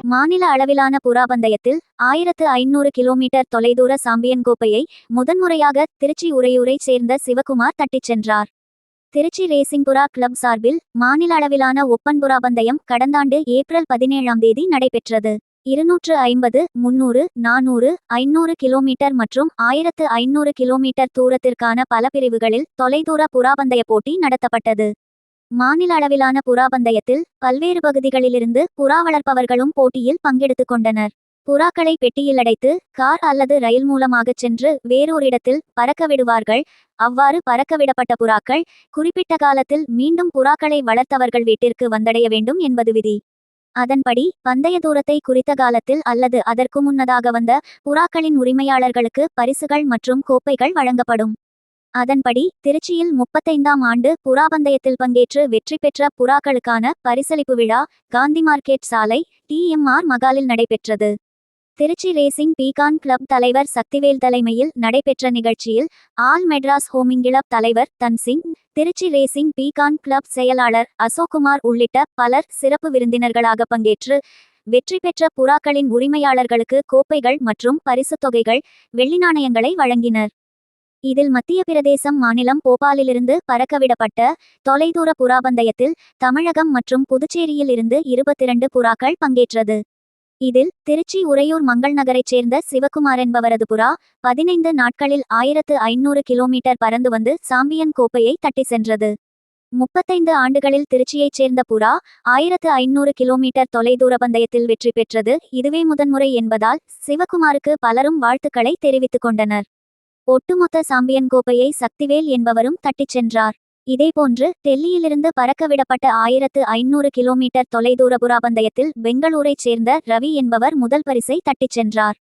மாநில அளவிலான புறாபந்தயத்தில் 1500 கிலோமீட்டர் தொலைதூர சாம்பியன் கோப்பையை முதன்முறையாக திருச்சி உறையூரைச் சேர்ந்த சிவகுமார் தட்டிச் சென்றார். திருச்சி ரேசிங் புறா கிளப் சார்பில் மாநில அளவிலான ஒப்பன் புறாபந்தயம் கடந்தாண்டு ஏப்ரல் 17 நடைபெற்றது. 250, 300, 400, 500 கிலோமீட்டர் மற்றும் 1500 கிலோமீட்டர் தூரத்திற்கான பல பிரிவுகளில் தொலைதூர புறாபந்தய போட்டி நடத்தப்பட்டது. மாநில அளவிலான புறாபந்தயத்தில் பல்வேறு பகுதிகளிலிருந்து புறா வளர்ப்பவர்களும் போட்டியில் பங்கெடுத்துக் கொண்டனர். புறாக்களை பெட்டியில் அடைத்து கார் அல்லது ரயில் மூலமாகச் சென்று வேறொரு இடத்தில் பறக்க விடுவார்கள். அவ்வாறு பறக்கவிடப்பட்ட புறாக்கள் குறிப்பிட்ட காலத்தில் மீண்டும் புறாக்களை வளர்த்தவர்கள் வீட்டிற்கு வந்தடைய வேண்டும் என்பது விதி. அதன்படி பந்தய தூரத்தை குறித்த காலத்தில் அல்லது அதற்கு முன்னதாக வந்த புறாக்களின் உரிமையாளர்களுக்கு பரிசுகள் மற்றும் கோப்பைகள் வழங்கப்படும். அதன்படி திருச்சியில் 35ஆம் ஆண்டு புறாபந்தயத்தில் பங்கேற்று வெற்றி பெற்ற புறாக்களுக்கான பரிசளிப்பு விழா காந்தி மார்க்கெட் சாலை TMR மகாலில் நடைபெற்றது. திருச்சி ரேசிங் பீகான் கிளப் தலைவர் சக்திவேல் தலைமையில் நடைபெற்ற நிகழ்ச்சியில் ஆல் மெட்ராஸ் ஹோமிங் கிளப் தலைவர் Dhansingh, Trichy racing beacon club செயலாளர் அசோக்குமார் உள்ளிட்ட பலர் சிறப்பு விருந்தினர்களாக பங்கேற்று வெற்றி பெற்ற புறாக்களின் உரிமையாளர்களுக்கு கோப்பைகள் மற்றும் பரிசுத் தொகைகள், வெள்ளி நாணயங்களை வழங்கினர். இதில் மத்திய பிரதேசம் மாநிலம் போபாலிலிருந்து பறக்கவிடப்பட்ட தொலைதூர புறாபந்தயத்தில் தமிழகம் மற்றும் புதுச்சேரியில் இருந்து 22 புறாக்கள் பங்கேற்றது. இதில் திருச்சி உறையூர் மங்கள் நகரைச் சேர்ந்த சிவகுமார் என்பவரது புறா 15 நாட்களில் 1500 கிலோமீட்டர் பறந்து வந்து சாம்பியன் கோப்பையை தட்டி சென்றது. 35 ஆண்டுகளில் திருச்சியைச் சேர்ந்த புறா 1500 கிலோமீட்டர் தொலைதூர பந்தயத்தில் வெற்றி பெற்றது இதுவே முதன்முறை என்பதால் சிவகுமாருக்கு பலரும் வாழ்த்துக்களை தெரிவித்துக் கொண்டனர். ஒட்டுமொத்த சாம்பியன் கோப்பையை சக்திவேல் என்பவரும் தட்டிச் சென்றார். இதேபோன்று டெல்லியிலிருந்து பறக்கவிடப்பட்ட 1500 கிலோமீட்டர் தொலைதூர புறாபந்தயத்தில் பெங்களூரைச் சேர்ந்த ரவி என்பவர் முதல் பரிசை தட்டிச் சென்றார்.